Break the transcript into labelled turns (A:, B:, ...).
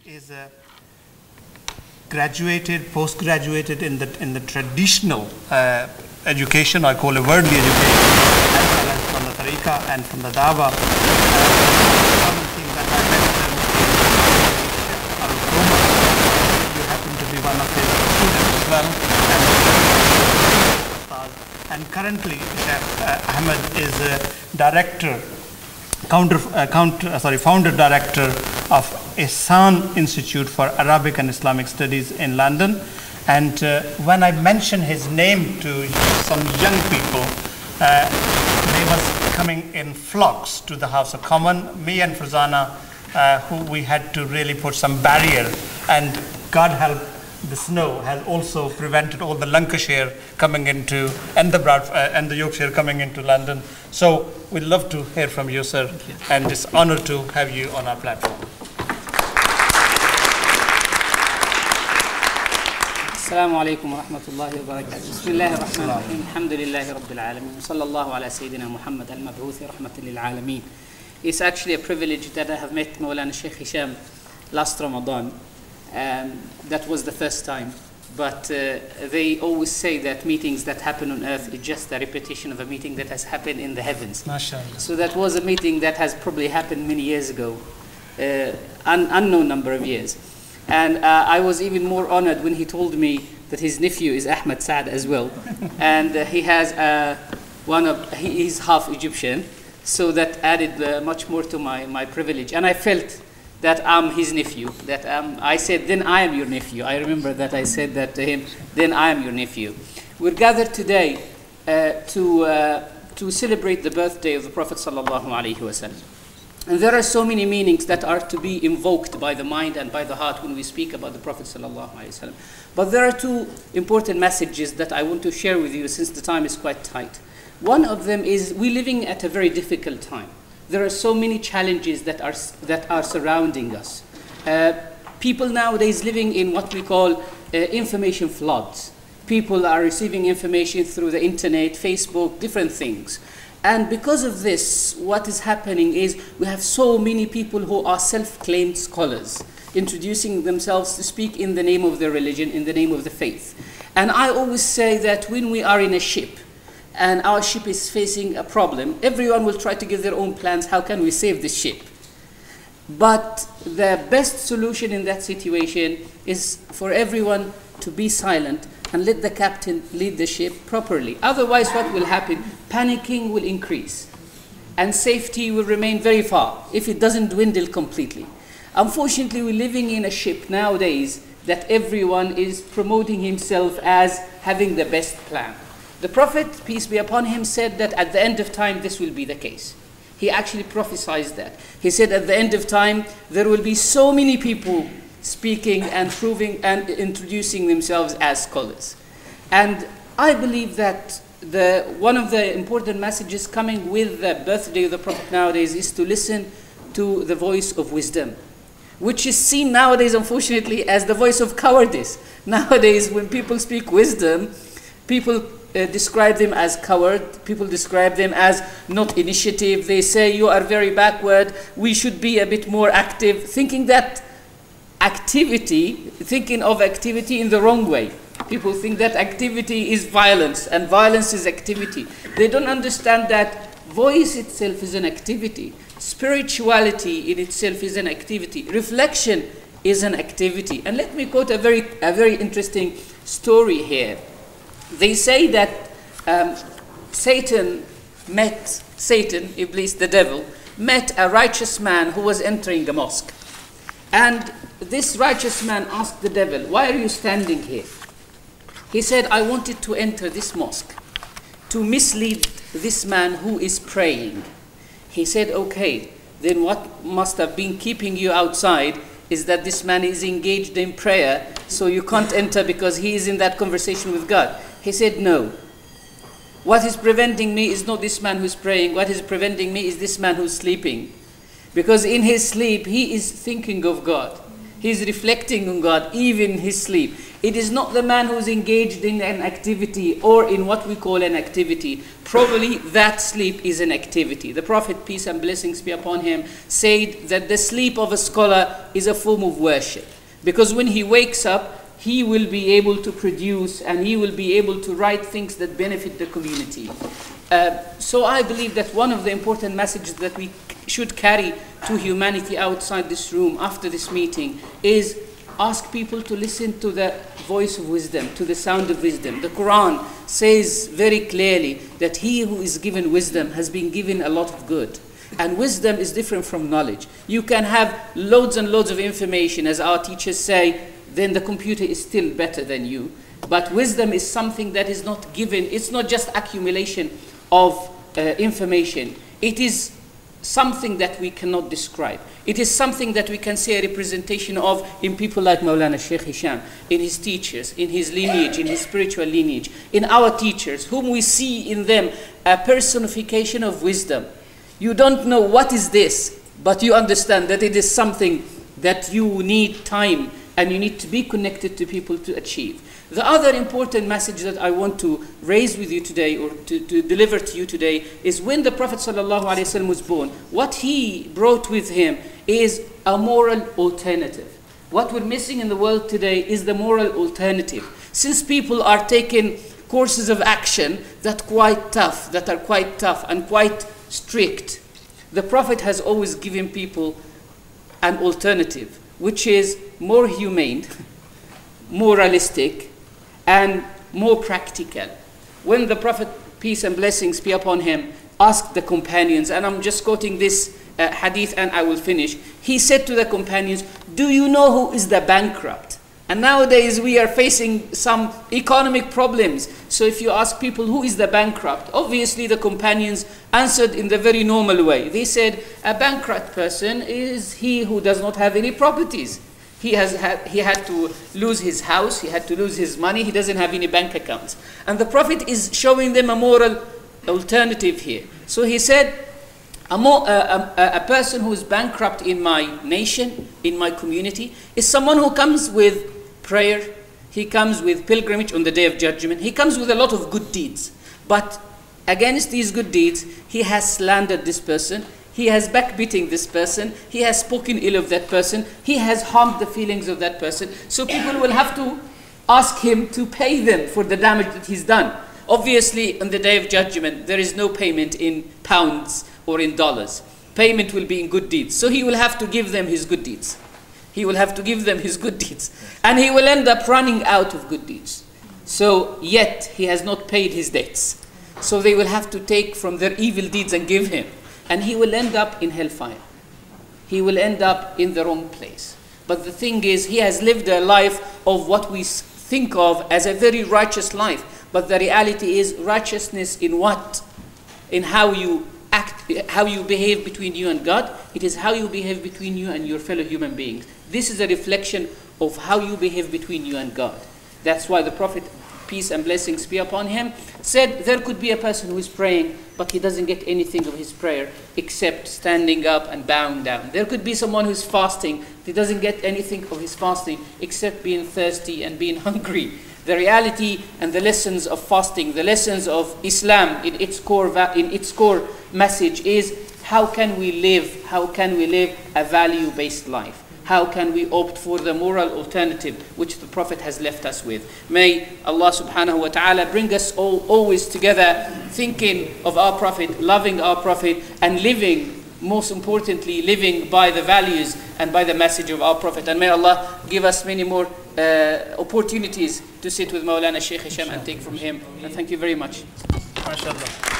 A: is graduated, post-graduated in the traditional education, I call it worldly education, as well as from the tariqah and from the dawah. One thing that I mentioned is Al-Haqqani. You happen to be one of his students as well, and currently Shaykh Ahmad is founder director of Ihsan Institute for Arabic and Islamic Studies in London. And when I mentioned his name to some young people, they was coming in flocks to the House of Commons. Me and Fazana, who we had to really put some barrier, and God help, the snow has also prevented all the Lancashire coming into, and the Yorkshire coming into London. So we'd love to hear from you, sir, and it's an honor to have you on our platform.
B: السلام عليكم ورحمة الله وبركاته. بسم الله الرحمن الرحيم. الحمد لله رب العالمين. صلى الله على سيدنا محمد المبعوث رحمة للعالمين. It's actually a privilege that I have met Mawlana Shaykh Hisham last Ramadan. That was the first time. But they always say that meetings that happen on earth is just a repetition of a meeting that has happened in the heavens.
A: MashaAllah.
B: So that was a meeting that has probably happened many years ago, unknown number of years. And I was even more honored when he told me that his nephew is Ahmad Saad as well. And he has he's half Egyptian, so that added much more to my privilege. And I felt that I'm his nephew, that I said, then I am your nephew. I remember that I said that to him, then I am your nephew. We're gathered today to celebrate the birthday of the Prophet sallallahu alaihi wasallam. And there are so many meanings that are to be invoked by the mind and by the heart when we speak about the Prophet sallallahu alaihi wasallam. But there are two important messages that I want to share with you since the time is quite tight. One of them is we're living at a very difficult time. There are so many challenges that are surrounding us. People nowadays living in what we call information floods. People are receiving information through the internet, Facebook, different things. And because of this, what is happening is we have so many people who are self-claimed scholars, introducing themselves to speak in the name of their religion, in the name of the faith. And I always say that when we are in a ship, and our ship is facing a problem, everyone will try to give their own plans, how can we save the ship? But the best solution in that situation is for everyone to be silent and let the captain lead the ship properly. Otherwise, what will happen? Panicking will increase, and safety will remain very far if it doesn't dwindle completely. Unfortunately, we're living in a ship nowadays that everyone is promoting himself as having the best plan. The Prophet, peace be upon him, said that at the end of time, this will be the case. He actually prophesied that. He said at the end of time, there will be so many people speaking and proving and introducing themselves as scholars. And I believe that one of the important messages coming with the birthday of the Prophet nowadays is to listen to the voice of wisdom, which is seen nowadays, unfortunately, as the voice of cowardice. Nowadays, when people speak wisdom, people describe them as coward, people describe them as not initiative. They say, you are very backward, we should be a bit more active, thinking of activity in the wrong way. People think that activity is violence, and violence is activity. They don't understand that voice itself is an activity. Spirituality in itself is an activity. Reflection is an activity. And let me quote a very interesting story here. They say that Satan, Iblis, the devil, met a righteous man who was entering a mosque. And this righteous man asked the devil, why are you standing here? He said, I wanted to enter this mosque to mislead this man who is praying. He said, okay, then what must have been keeping you outside is that this man is engaged in prayer, so you can't enter because he is in that conversation with God. He said, no. What is preventing me is not this man who's praying. What is preventing me is this man who's sleeping. Because in his sleep, he is thinking of God. He's reflecting on God, even in his sleep. It is not the man who's engaged in an activity or in what we call an activity. Probably that sleep is an activity. The Prophet, peace and blessings be upon him, said that the sleep of a scholar is a form of worship. Because when he wakes up, he will be able to produce and he will be able to write things that benefit the community. So I believe that one of the important messages that we should carry to humanity outside this room after this meeting is ask people to listen to the voice of wisdom, to the sound of wisdom. The Quran says very clearly that he who is given wisdom has been given a lot of good. And wisdom is different from knowledge. You can have loads and loads of information, as our teachers say, then the computer is still better than you. But wisdom is something that is not given. It's not just accumulation of information. It is something that we cannot describe. It is something that we can see a representation of in people like Maulana Shaykh Hisham, in his teachers, in his lineage, in his spiritual lineage, in our teachers, whom we see in them a personification of wisdom. You don't know what is this, but you understand that it is something that you need time and you need to be connected to people to achieve. The other important message that I want to raise with you today, or to deliver to you today, is when the Prophet ﷺ was born, what he brought with him is a moral alternative. What we're missing in the world today is the moral alternative. Since people are taking courses of action that are quite tough and quite strict, the Prophet has always given people an alternative, which is more humane, more realistic, and more practical. When the Prophet, peace and blessings be upon him, asked the companions, and I'm just quoting this hadith and I will finish. He said to the companions, do you know who is the bankrupt? And nowadays we are facing some economic problems. So if you ask people who is the bankrupt, obviously the companions answered in the very normal way. They said, a bankrupt person is he who does not have any properties. He had to lose his house, he had to lose his money, he doesn't have any bank accounts. And the Prophet is showing them a moral alternative here. So he said, a person who is bankrupt in my nation, in my community, is someone who comes with prayer, he comes with pilgrimage on the Day of Judgment, he comes with a lot of good deeds. But against these good deeds, he has slandered this person, he has backbiting this person, he has spoken ill of that person, he has harmed the feelings of that person. So people will have to ask him to pay them for the damage that he's done. Obviously, on the Day of Judgment, there is no payment in pounds or in dollars. Payment will be in good deeds. So he will have to give them his good deeds. He will have to give them his good deeds. And he will end up running out of good deeds. So yet he has not paid his debts. So they will have to take from their evil deeds and give him. And he will end up in hellfire. He will end up in the wrong place. But the thing is, he has lived a life of what we think of as a very righteous life. But the reality is righteousness in what? In how you act, how you behave between you and God. It is how you behave between you and your fellow human beings. This is a reflection of how you behave between you and God. That's why the Prophet, peace and blessings be upon him, said there could be a person who is praying, but he doesn't get anything of his prayer except standing up and bowing down. There could be someone who's fasting, he doesn't get anything of his fasting except being thirsty and being hungry. The reality and the lessons of fasting, the lessons of Islam in its core message is how can we live a value-based life? How can we opt for the moral alternative which the Prophet has left us with? May Allah subhanahu wa ta'ala bring us all always together thinking of our Prophet, loving our Prophet, and living, most importantly, living by the values and by the message of our Prophet. And may Allah give us many more opportunities to sit with Maulana Shaykh Hisham and take from him. And thank you very much.
A: MashaAllah.